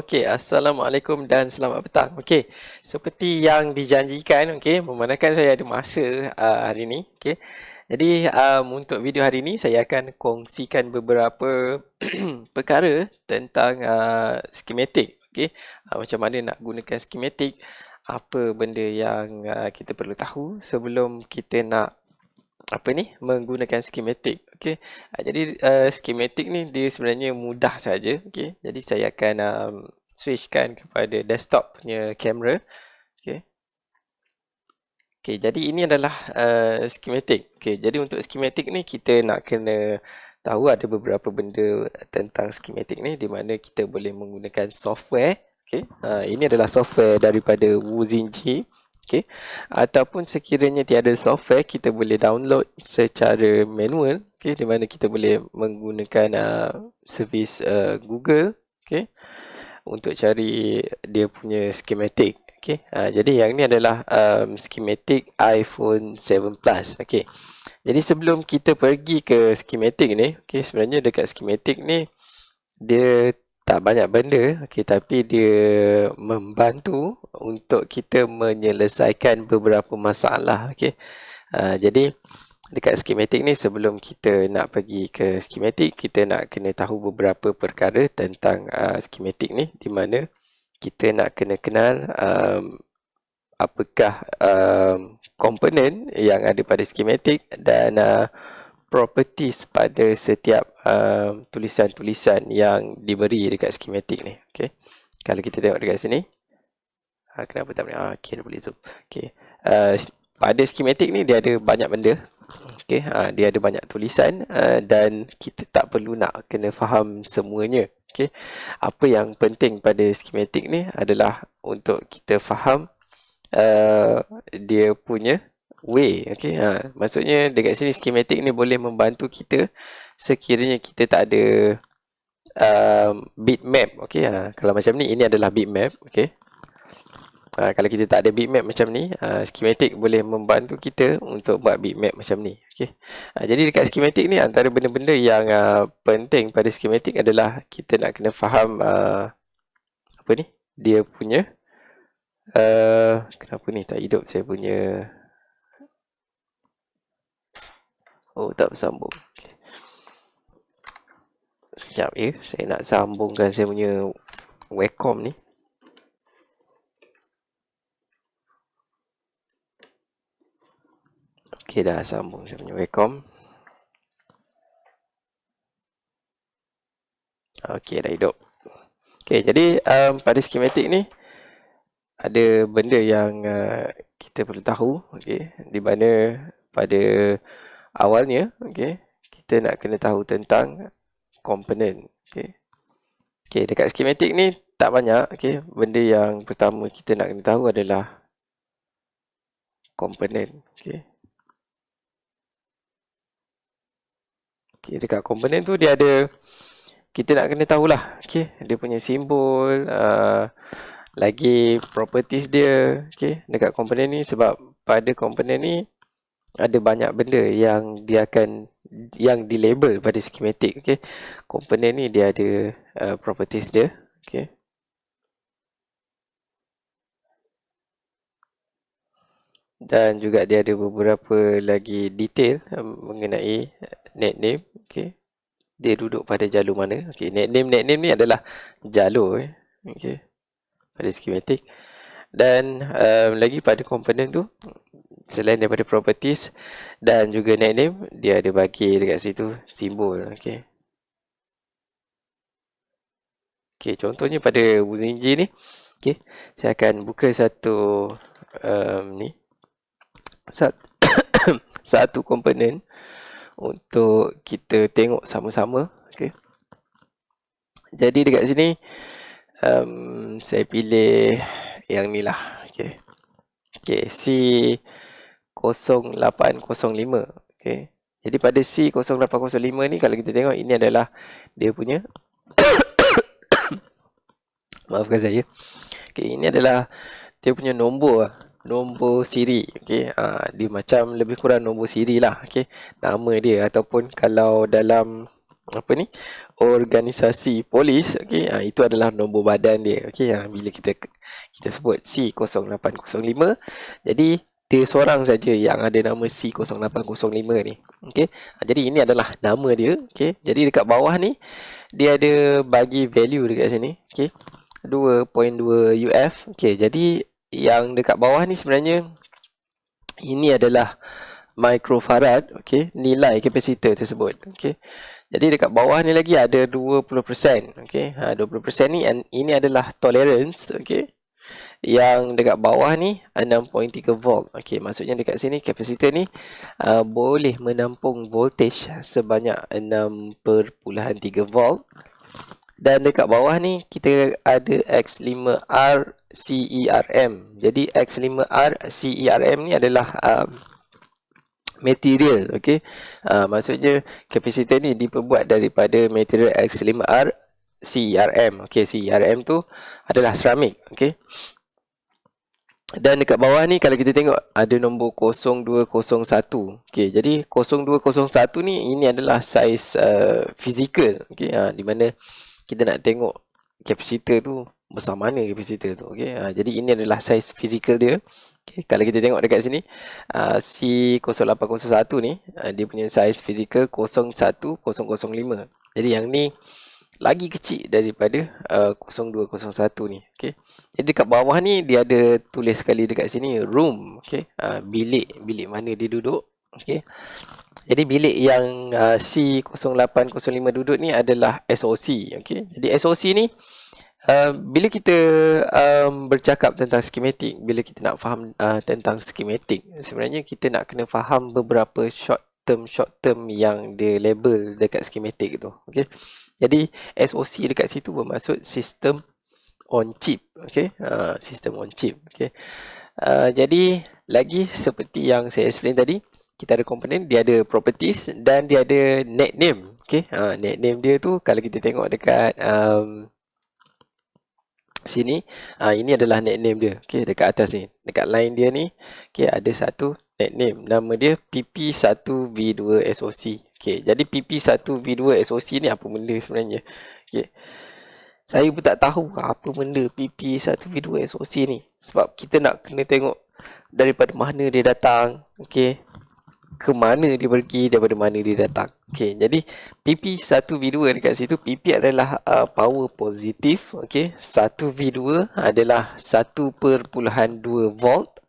Okey, Assalamualaikum dan selamat petang. Okey, seperti yang dijanjikan, okey, memandangkan saya ada masa hari ini, okey. Jadi untuk video hari ini saya akan kongsikan beberapa perkara tentang skematik, okey. Macam mana nak gunakan skematik, apa benda yang kita perlu tahu sebelum kita nak menggunakan skematik. Okey. Jadi skematik ni dia sebenarnya mudah saja, okey. Jadi saya akan switchkan kepada desktop punya kamera. Okey. Okey, jadi ini adalah skematik. Okey, jadi untuk skematik ni kita nak kena tahu ada beberapa benda tentang skematik ni di mana kita boleh menggunakan software. Okey. Ini adalah software daripada Wuzinji. Okay. Ataupun sekiranya tiada software, kita boleh download secara manual, okay, di mana kita boleh menggunakan servis Google, okay, untuk cari dia punya skematik. Okay. Jadi yang ni adalah skematik iPhone 7 Plus. Okay. Jadi sebelum kita pergi ke skematik ni, okay, sebenarnya dekat skematik ni dia tak banyak benda, okay, tapi dia membantu untuk kita menyelesaikan beberapa masalah. Okay. Jadi dekat skematik ni, sebelum kita nak pergi ke skematik, kita nak kena tahu beberapa perkara tentang skematik ni, di mana kita nak kena kenal apakah komponen yang ada pada skematik dan properties pada setiap tulisan-tulisan yang diberi dekat skematik ni. Okay. Kalau kita tengok dekat sini, kenapa tak boleh? Okay, boleh zoom. Okay. Pada skematik ni dia ada banyak benda. Okay. Dia ada banyak tulisan dan kita tak perlu nak kena faham semuanya. Okay. Apa yang penting pada skematik ni adalah untuk kita faham dia punya way. Okay. Maksudnya dekat sini skematik ni boleh membantu kita sekiranya kita tak ada bitmap. Okay. Kalau macam ni, ini adalah bitmap. Okay. Kalau kita tak ada bitmap macam ni, skematik boleh membantu kita untuk buat bitmap macam ni. Okay. Jadi dekat skematik ni, antara benda-benda yang penting pada skematik adalah kita nak kena faham dia punya kenapa ni tak hidup saya punya. Oh, tak bersambung. Okay. Sekejap ya, saya nak sambungkan saya punya webcam ni. Okey, dah sambung saya punya webcam. Okey, dah hidup. Okey, jadi pada skematik ni ada benda yang kita perlu tahu, okey, di mana pada awalnya, okey, kita nak kena tahu tentang komponen. Okey. Okey, dekat skematik ni tak banyak, okey. Benda yang pertama kita nak kena tahu adalah komponen, okey. Okey, dekat komponen tu dia ada, kita nak kena tahulah, okey, dia punya simbol, lagi properties dia, okey, dekat komponen ni, sebab pada komponen ni ada banyak benda yang dia akan dilabel pada skematik. Okay. Komponen ni dia ada properties dia. Okay. Dan juga dia ada beberapa lagi detail mengenai net name. Okay. Dia duduk pada jalur mana. Okay. Net name ni adalah jalur. Okay. Pada skematik. Dan lagi pada komponen tu, selain daripada properties dan juga net name, dia ada bagi dekat situ simbol. Okay. Okay, contohnya pada Wuzinji ni, okay, saya akan buka satu satu komponen untuk kita tengok sama-sama. Okay. Jadi dekat sini saya pilih yang ni lah. Okay. Okay, C0805. Okay. Jadi pada C0805 ni, kalau kita tengok, ini adalah dia punya maafkan saya. Okay, ini adalah dia punya nombor siri. Okay. Dia macam lebih kurang nombor siri lah. Okay. Nama dia, ataupun kalau dalam apa ni, organisasi polis, okey, itu adalah nombor badan dia. Okey, bila kita sebut C0805, jadi dia seorang saja yang ada nama C0805 ni. Okey, jadi ini adalah nama dia. Okey, jadi dekat bawah ni dia ada bagi value dekat sini. Okey, 2.2 UF. Okey, jadi yang dekat bawah ni sebenarnya ini adalah microfarad, okey, nilai kapasitor tersebut. Okey, jadi dekat bawah ni lagi ada 20%. Okey, 20% ni, ini adalah tolerance. Okey, yang dekat bawah ni 6.3 volt. Okey, maksudnya dekat sini kapasitor ni boleh menampung voltage sebanyak 6.3 volt. Dan dekat bawah ni kita ada X5R CERM. Jadi X5R CERM ni adalah material. Okey, maksudnya kapasitor ni diperbuat daripada material X5R CERM. Okey, CERM tu adalah seramik. Okey, dan dekat bawah ni kalau kita tengok ada nombor 0201. Okey, jadi 0201 ni ini adalah saiz fizikal. Okey, di mana kita nak tengok kapasitor tu besar mana kapasitor tu. Okey, jadi ini adalah saiz fizikal dia. Okay, kalau kita tengok dekat sini C0801 ni dia punya saiz fizikal 01005. Jadi yang ni lagi kecil daripada 0201 ni. Okay, jadi dekat bawah ni dia ada tulis sekali dekat sini room. Okay, bilik mana dia duduk. Okay, jadi bilik yang C0805 duduk ni adalah SOC. Okay, jadi SOC ni bila kita bercakap tentang skematik, bila kita nak faham tentang skematik, sebenarnya kita nak kena faham beberapa short term yang dia label dekat skematik tu. Okey, jadi SOC dekat situ bermaksud sistem on chip. Okey, sistem on chip. Okey, jadi lagi seperti yang saya explain tadi, kita ada komponen, dia ada properties dan dia ada net name. Okey, net name dia tu kalau kita tengok dekat sini, ini adalah nickname dia. Okey, dekat atas ni, dekat line dia ni, okey, ada satu nickname, nama dia PP1V2SOC. Okey, jadi PP1V2SOC ni apa benda sebenarnya? Okey, saya pun tak tahu apa benda PP1V2SOC ni, sebab kita nak kena tengok daripada mana dia datang. Okey, ke mana dia pergi, daripada mana dia datang. Okey, jadi PP1V2 dekat situ, PP adalah power positif. Okey, 1V2 adalah 1.2 volt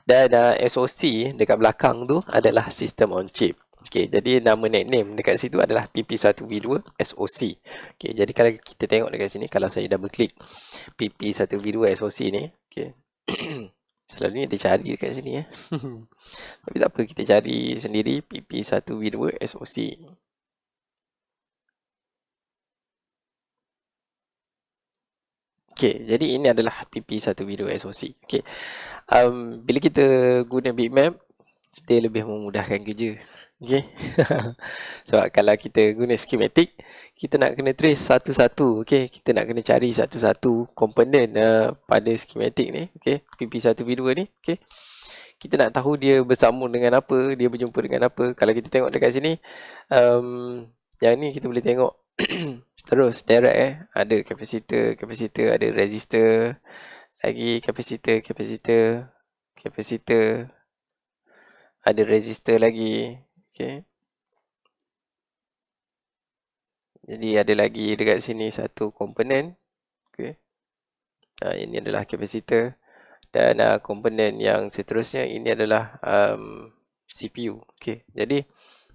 dan SOC dekat belakang tu adalah sistem on chip. Okey, jadi nama nickname dekat situ adalah PP1V2 SOC. Okey, jadi kalau kita tengok dekat sini, kalau saya double klik PP1V2 SOC ni, okey. Selalunya dia cari dekat sini ya. Tapi tak apa, kita cari sendiri PP1V2 SOC. Okey, jadi ini adalah PP1V2 SOC. Okey. Bila kita guna bitmap, dia lebih memudahkan kerja. Okey. Sebab kalau kita guna skematik, kita nak kena trace satu-satu. Okey, kita nak kena cari satu-satu komponen pada skematik ni. Okey, PP1V2 ni. Okey, kita nak tahu dia bersambung dengan apa, dia berjumpa dengan apa. Kalau kita tengok dekat sini, yang ni kita boleh tengok terus direct ada kapasitor, ada resistor, lagi kapasitor, ada resistor lagi. Okey, jadi ada lagi dekat sini satu komponen. Okey, ini adalah kapasitor. Dan komponen yang seterusnya ini adalah CPU. Okey, jadi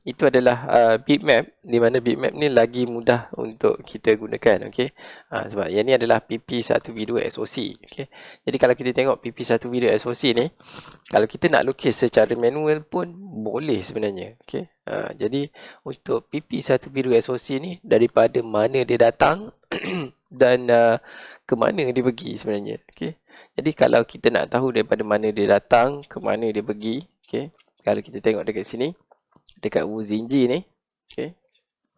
itu adalah bitmap, di mana bitmap ni lagi mudah untuk kita gunakan. Okey, sebab yang ni adalah PP1V2 SOC. Okey, jadi kalau kita tengok PP1V2 SOC ni, kalau kita nak lukis secara manual pun boleh sebenarnya. Okey, jadi untuk PP1V2 SOC ni, daripada mana dia datang dan ke mana dia pergi sebenarnya. Okey, jadi kalau kita nak tahu daripada mana dia datang, ke mana dia pergi, okey, kalau kita tengok dekat sini, dekat Wuzinji ni, okey,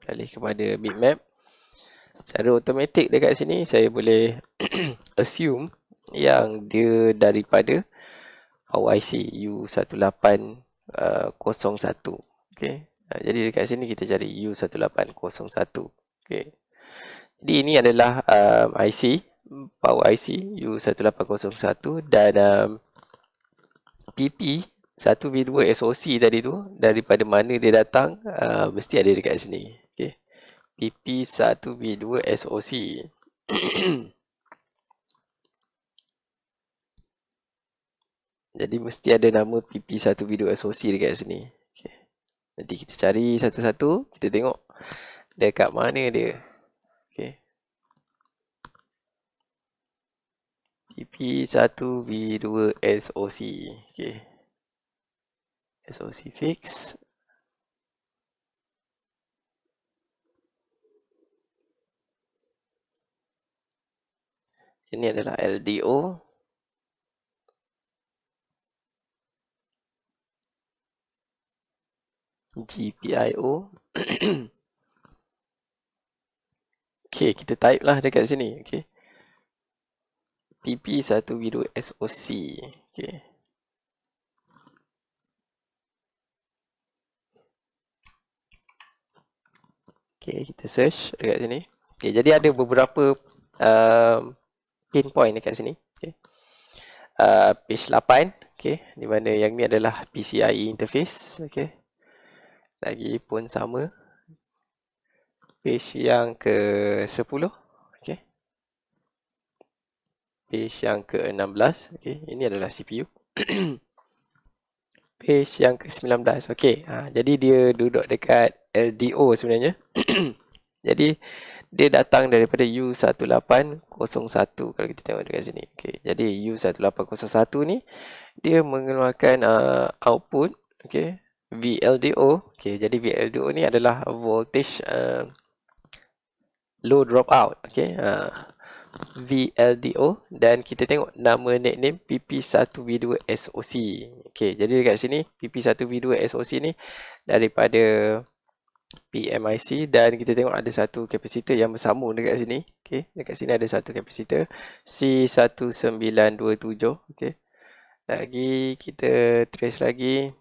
alih kepada bitmap, secara automatik dekat sini saya boleh assume yang dia daripada PowerIC U1801. Okey, Jadi dekat sini kita cari U1801. Okay. Jadi ini adalah IC, power IC U1801 dan PP 1V2 SoC tadi tu, daripada mana dia datang, mesti ada dekat sini. Okay. PP 1V2 SoC. Jadi mesti ada nama PP 1V2 SoC dekat sini. Okay. Nanti kita cari satu-satu, kita tengok dekat mana dia. Okay. PP 1V2 SoC. Okay. SoC fix. Ini adalah LDO. GPIO. Okay, kita type lah dekat sini. Okay. PP 1V2 SoC. Okay. Okay, kita search dekat sini. Okay, jadi ada beberapa pinpoint dekat sini. Okay. Page 8. Okay, di mana yang ni adalah PCIe interface. Okay. Lagi pun sama. Page yang ke-10. Okay. Page yang ke-16. Okay, ini adalah CPU. Page yang ke-19. Okay, jadi dia duduk dekat LDO sebenarnya. Jadi dia datang daripada U1801 kalau kita tengok dekat sini. Okay, jadi U1801 ni dia mengeluarkan output, okay, VLDO. Okay, jadi VLDO ni adalah voltage low dropout. Okay, VLDO, dan kita tengok nama nickname PP1V2 SoC. Okay, jadi dekat sini PP1V2 SoC ni daripada PMIC, dan kita tengok ada satu kapasitor yang bersambung dekat sini. Okay, dekat sini ada satu kapasitor C1927. Okay, lagi kita trace lagi.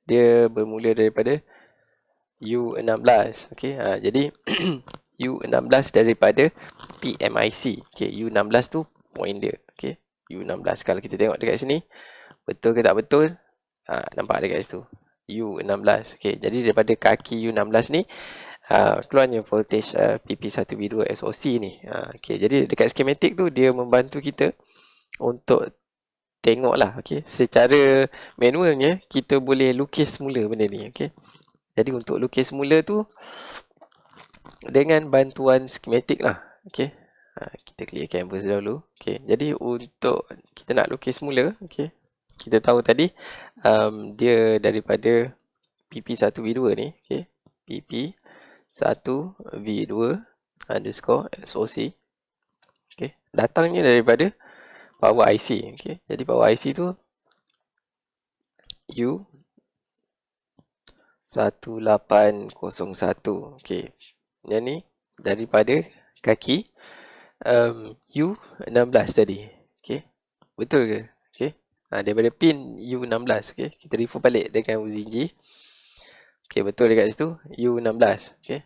Dia bermula daripada U16. Okay, jadi U16 daripada PMIC. Okay, U16 tu point dia. Okay, U16. Kalau kita tengok dekat sini, betul ke tak betul? Nampak dekat situ. U16. Okay, jadi daripada kaki U16 ni, keluarnya voltage PP1V2 SoC ni. Okay, jadi dekat schematic tu, dia membantu kita untuk tengok lah. Okay, secara manualnya, kita boleh lukis semula benda ni. Okay, jadi untuk lukis semula tu, dengan bantuan schematic lah. Okay, kita clear canvas dahulu. Okay, jadi untuk kita nak lukis semula, okay, kita tahu tadi dia daripada PP1V2 ni. Okay, PP1V2 underscore SoC. Okay, datangnya daripada power IC. Okay, jadi power IC tu U1801. Okay, yang ni daripada kaki U16 tadi. Okay, betul ke? Okay, daripada pin U16. Okay, kita refer balik dengan Uzinji. Okay, betul dekat situ U16. Okay.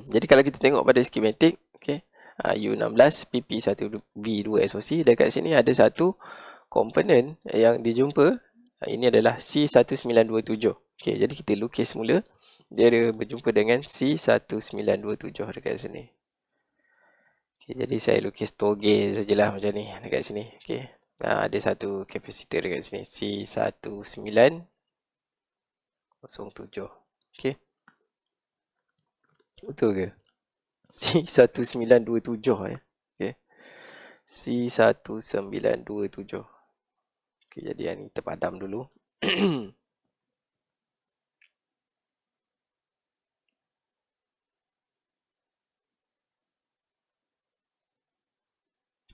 Jadi kalau kita tengok pada schematic, okay, U16 PP1V2 SoC, dekat sini ada satu komponen yang dijumpa. Ini adalah C1927. Okay, jadi kita lukis semula. Dia ada berjumpa dengan C1927 dekat sini. Okay, jadi saya lukis toge sajalah macam ni dekat sini. Okay, ada satu kapasitor dekat sini C1907. Okay, betul ke? C1927 Okay, C1927. Okay, jadi yang ni terpadam dulu.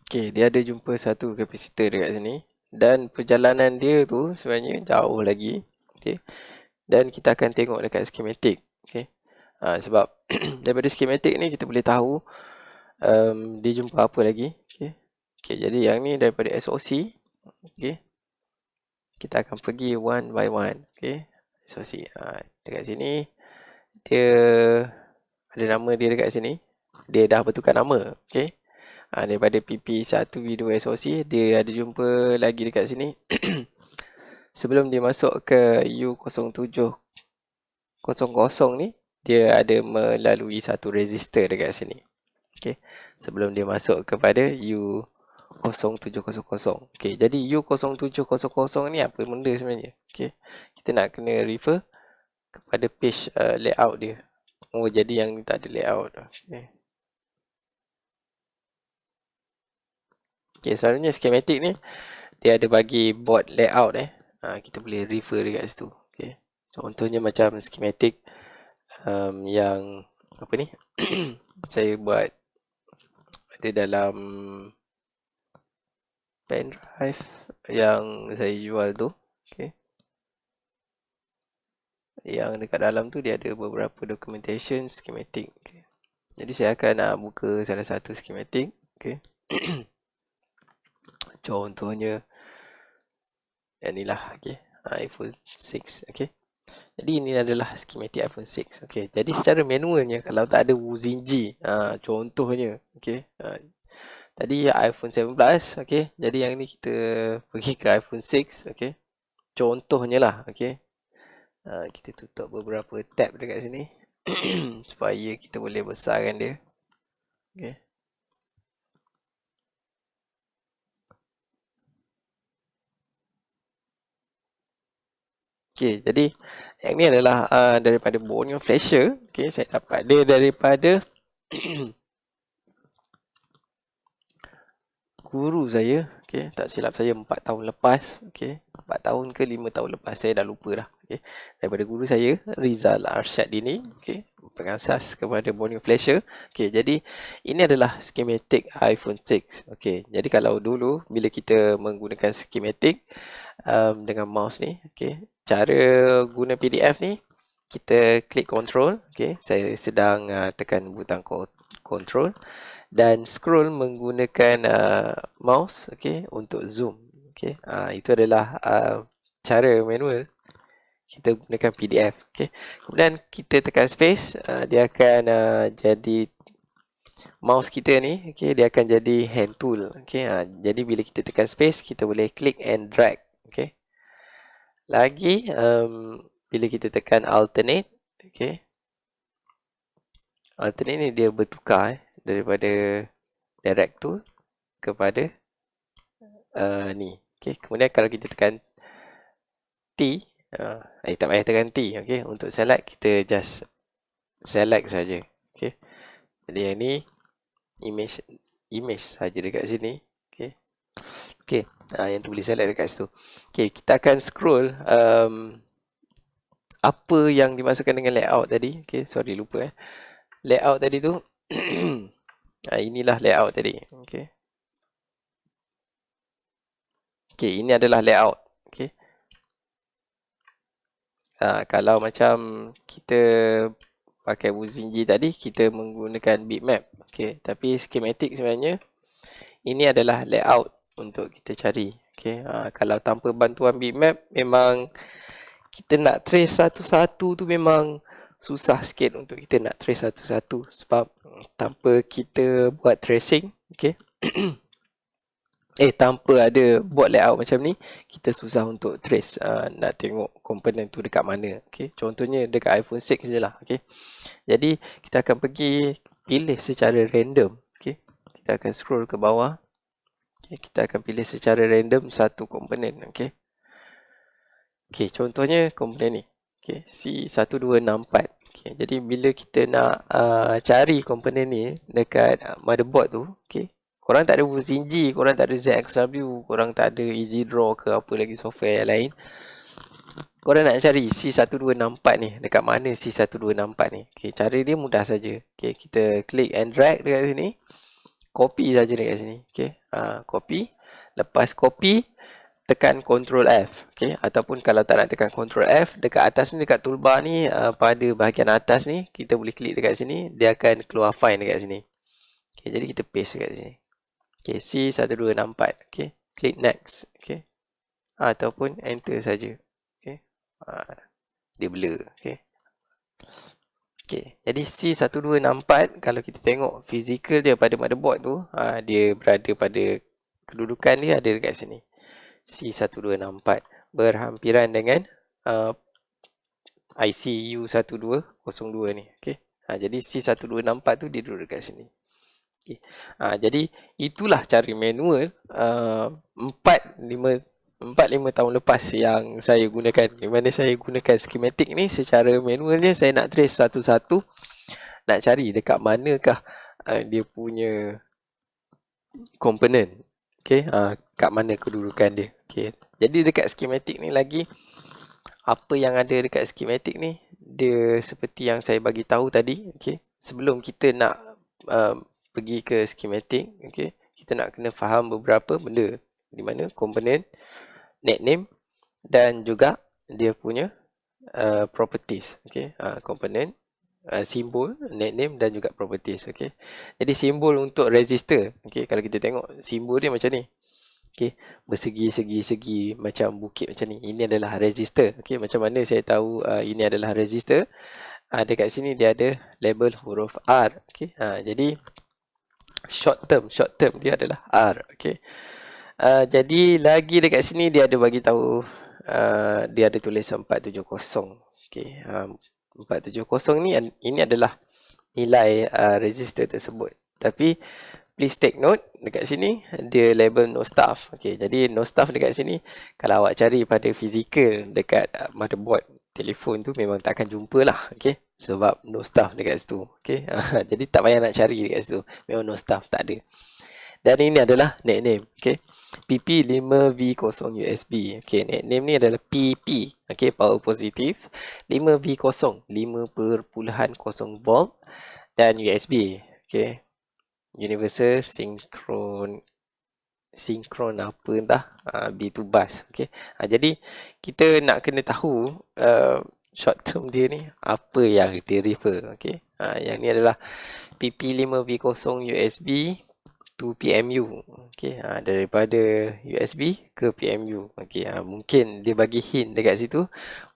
Okay, dia ada jumpa satu kapasitor dekat sini, dan perjalanan dia tu sebenarnya jauh lagi. Okay, dan kita akan tengok dekat schematic. Okay, sebab daripada schematic ni kita boleh tahu dia jumpa apa lagi. Okay, jadi yang ni daripada SoC. Okay, kita akan pergi one by one. Okay, SOC. Dekat sini dia ada nama dia dekat sini. Dia dah bertukar nama. Okay. Daripada PP1V2 SOC, dia ada jumpa lagi dekat sini. Sebelum dia masuk ke U0700 ni, dia ada melalui satu resistor dekat sini. Okay. Sebelum dia masuk kepada U0700. Okay. Jadi U0700 ni apa benda sebenarnya? Okay. Kita nak kena refer kepada page layout dia. Oh, jadi yang ni tak ada layout. Okay. Okay, selalunya schematic ni dia ada bagi board layout kita boleh refer dekat situ. Okay. Contohnya macam schematic yang apa ni? Saya buat ada dalam pen drive yang saya jual tu. Okay. Yang dekat dalam tu dia ada beberapa documentation schematic. Okay. Jadi saya akan buka salah satu schematic. Okay. Contohnya yang ni lah. Okay. iPhone 6. Okay. Jadi ini adalah schematic iPhone 6. Okay. Jadi secara manualnya kalau tak ada Wuzinji, contohnya, okay. Tadi iPhone 17, okay. Jadi yang ni kita pergi ke iPhone 6, okay. Contohnya lah, okay. Kita tutup beberapa tab dekat sini supaya kita boleh besarkan dia. Okay. Okay, jadi yang ni adalah daripada Borneo Flasher. Okay, saya dapat dia daripada guru saya. Okay, tak silap saya 4 tahun lepas. Okay, 4 tahun ke 5 tahun lepas, saya dah lupa dah. Okay, daripada guru saya, Rizal Arsyad Dini. Okay, pengasas kepada Borneo Flasher. Okay, jadi ini adalah schematic iPhone 6. Okay, jadi kalau dulu bila kita menggunakan schematic dengan mouse ni, okay, cara guna PDF ni, kita klik control. Okay, saya sedang tekan butang control dan scroll menggunakan mouse, okay, untuk zoom. Okay, itu adalah cara manual kita gunakan PDF. Okay, kemudian kita tekan space, dia akan jadi mouse kita ni, okay, dia akan jadi hand tool. Okay, jadi bila kita tekan space, kita boleh click and drag. Okay. Lagi bila kita tekan alternate, okay, alternate ni dia bertukar daripada direct tool kepada ni. Okay. Kemudian kalau kita tekan T, tak payah tekan T, okay, untuk select kita just select saja. Okay. Jadi yang ni image saja dekat sini. Okay. Okay, yang tu boleh select dekat situ. Okay, kita akan scroll apa yang dimasukkan dengan layout tadi. Okay, sorry lupa layout tadi tu. Inilah layout tadi. Okay. Okay, ini adalah layout. Okay. Kalau macam kita pakai Wuzinji tadi, kita menggunakan bitmap. Okay, tapi schematic sebenarnya ini adalah layout untuk kita cari. Okay. Kalau tanpa bantuan bitmap, memang kita nak trace satu-satu tu memang susah sikit untuk kita nak trace satu-satu. Sebab tanpa kita buat tracing, okay, tanpa ada buat layout macam ni, kita susah untuk trace, nak tengok komponen tu dekat mana. Okay. Contohnya dekat iPhone 6 je lah. Okay. Jadi kita akan pergi pilih secara random. Okay. Kita akan scroll ke bawah. Okay. Kita akan pilih secara random satu komponen. Okay. Okay, contohnya komponen ni. Okay, C1264. Okay, jadi bila kita nak cari komponen ni dekat motherboard tu, okay, korang tak ada Wuzinji, korang tak ada ZXW, korang tak ada EasyDraw ke apa lagi software yang lain. Korang nak cari C1264 ni, dekat mana C1264 ni? Okay, cara dia mudah saja. Okay, kita klik and drag dekat sini. Copy saja dekat sini. Okay, copy. Lepas copy, tekan Ctrl F. Okay, ataupun kalau tak nak tekan Ctrl F, dekat atas ni, dekat toolbar ni, pada bahagian atas ni, kita boleh klik dekat sini, dia akan keluar file dekat sini. Okay, jadi kita paste dekat sini. Okay, C1264. Okay, klik next. Okay, ataupun enter saja. Okay, dia blur. Okay. Okay. Jadi C1264 kalau kita tengok physical dia pada motherboard tu, dia berada pada kedudukan dia ada dekat sini. C1264 berhampiran dengan IC U1202 ni. Okay. Jadi C1264 tu dia duduk dekat sini. Okay. Jadi itulah cara manual 4-5 tahun lepas yang saya gunakan. Di mana saya gunakan schematic ni secara manualnya, saya nak trace satu-satu, nak cari dekat manakah dia punya komponen. Okay. Kat mana kedudukan dia. Okay. Jadi dekat schematic ni lagi, apa yang ada dekat schematic ni, dia seperti yang saya bagi tahu tadi. Okay. Sebelum kita nak pergi ke schematic, okay, kita nak kena faham beberapa benda, di mana komponen, net name dan juga dia punya properties. Okay. Komponen, simbol, net name dan juga properties. Okay. Jadi simbol untuk register, okay, kalau kita tengok simbol dia macam ni. Okay. Bersegi-segi-segi macam bukit macam ni. Ini adalah register. Okay. Macam mana saya tahu ini adalah register? Dekat sini dia ada label huruf R. Okay. Jadi short term dia adalah R. Okay. Jadi lagi dekat sini dia ada bagi tahu, dia ada tulis 470. Okay. 470 ni, ini adalah nilai register tersebut. Tapi please take note, dekat sini dia label no stuff. Okay. Jadi no stuff dekat sini, kalau awak cari pada fizikal dekat motherboard telefon tu memang tak akan jumpa lah. Okay. Sebab no stuff dekat situ. Okay. Jadi tak payah nak cari dekat situ. Memang no stuff, tak ada. Dan ini adalah net name. Okay. PP5V0 USB. Okay. Net name ni adalah PP. Okay. Power positif. 5V0. 5.0 volt. Dan USB. Okay. Universal Synchron apa entah. B2 bus. Okay. Jadi kita nak kena tahu short term dia ni apa yang dia refer. Okay. Yang ni adalah PP5V0 USB to PMU. Okay. Daripada USB ke PMU. Okay. Mungkin dia bagi hint dekat situ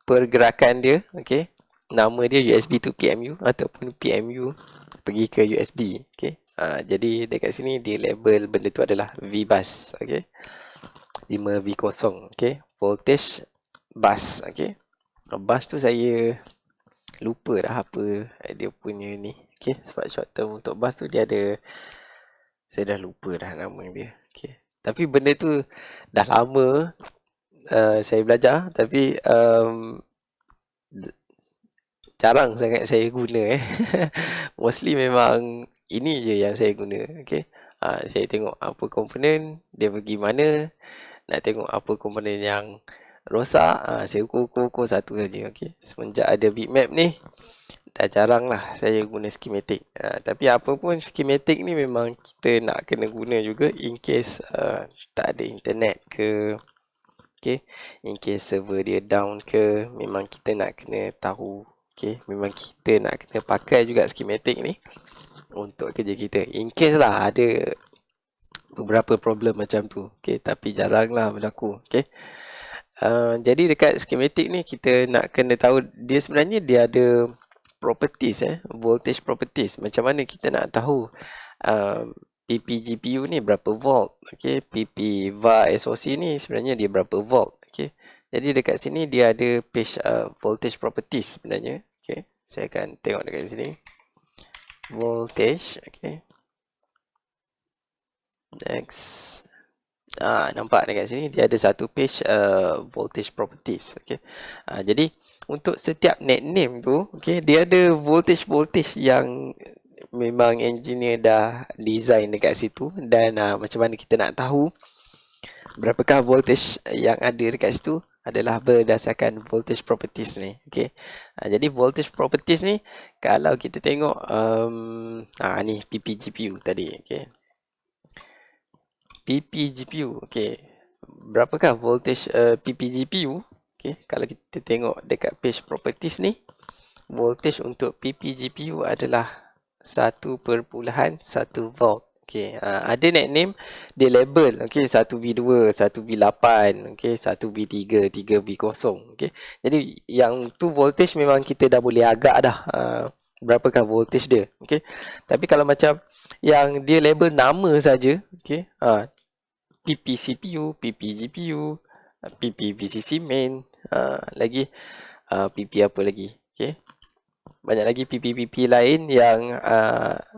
pergerakan dia. Okay. Nama dia USB to PMU ataupun PMU pergi ke USB. Okay. Jadi dekat sini dia label benda tu adalah V-bus. Okay. 5V0. Okay. Voltage bus. Okay. Bus tu saya lupa dah apa dia punya ni. Okay. Sebab short term untuk bus tu dia ada, saya dah lupa dah nama dia. Okay. Tapi benda tu dah lama saya belajar. Tapi jarang sangat saya guna. Mostly memang ini je yang saya guna. Okay. Saya tengok apa komponen, dia pergi mana. Nak tengok apa komponen yang rosak, saya ukur satu saja. Okay. Semenjak ada bitmap ni, dah jarang lah saya guna schematic. Tapi apa pun schematic ni memang kita nak kena guna juga in case tak ada internet ke. Okay. In case server dia down ke, memang kita nak kena tahu. Okay. Memang kita nak kena pakai juga schematic ni untuk kerja kita. In case lah ada beberapa problem macam tu. Okay. Tapi jarang lah berlaku. Okay. Jadi dekat schematic ni kita nak kena tahu dia sebenarnya dia ada properties, voltage properties. Macam mana kita nak tahu PP GPU ni berapa volt. Okay. PP VAR SoC ni sebenarnya dia berapa volt. Okay. Jadi dekat sini dia ada page voltage properties sebenarnya. Okay. Saya akan tengok dekat sini. Voltage. Okay. Next. Nampak dekat sini dia ada satu page voltage properties. Okay. Jadi untuk setiap net name tu, okay, dia ada voltage yang memang engineer dah design dekat situ. Dan macam mana kita nak tahu berapakah voltage yang ada dekat situ adalah berdasarkan voltage properties ni. Okay. Jadi voltage properties ni kalau kita tengok ni PP GPU tadi. Okay. PP GPU. Okay. Berapakah voltage PP GPU? Okay. Kalau kita tengok dekat page properties ni, voltage untuk PP GPU adalah 1.1 volt. Okey, ada nickname dia label, okey, 1V2, 1V8, okey, 1V3, 3V0, okey. Jadi yang tu voltage memang kita dah boleh agak dah berapakah voltage dia, okey. Tapi kalau macam yang dia label nama saja, okey, PP CPU, PP GPU, PP VCC main, lagi PP apa lagi, okey. Banyak lagi PP-PP lain yang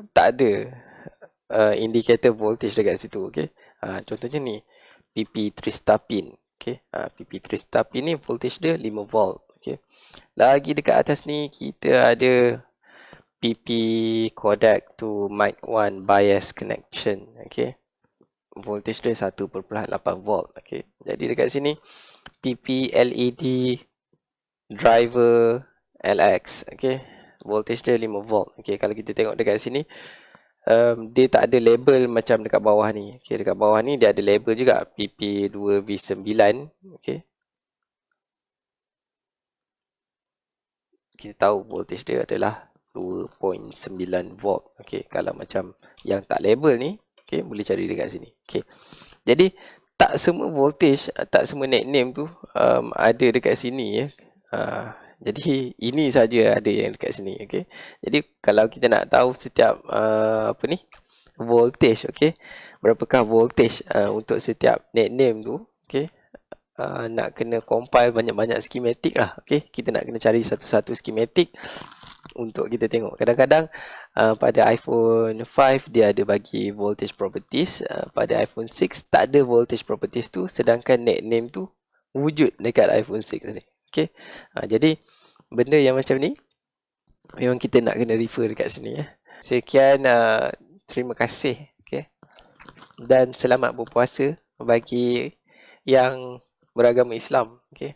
tak ada indicator voltage dekat situ, okey. Contohnya ni PP Tristapin, okey. PP Tristapin ni voltage dia 5 volt, okey. Lagi dekat atas ni kita ada PP codec to mic 1 bias connection, okey. Voltage dia 1.8 volt, okey. Jadi dekat sini PP LED driver LX, okey. Voltage dia 5 volt. Okey, kalau kita tengok dekat sini dia tak ada label macam dekat bawah ni. Okey, dekat bawah ni dia ada label juga PP2V9, okey. Kita tahu voltage dia adalah 2.9 volt. Okey, kalau macam yang tak label ni, okey, boleh cari dekat sini. Okey. Jadi tak semua voltage, tak semua nickname tu ada dekat sini ya. Jadi ini saja ada yang dekat sini, okey. Jadi kalau kita nak tahu setiap apa ni voltage, okey, berapakah voltage untuk setiap nickname tu, okey. Nak kena compile banyak-banyak schematic lah, okey. Kita nak kena cari satu-satu schematic untuk kita tengok. Kadang-kadang pada iPhone 5 dia ada bagi voltage properties, pada iPhone 6 tak ada voltage properties tu, sedangkan nickname tu wujud dekat iPhone 6 ni. Okay. Jadi benda yang macam ni memang kita nak kena refer dekat sini ya. Sekian, terima kasih. Okay. Dan selamat berpuasa bagi yang beragama Islam. Okay.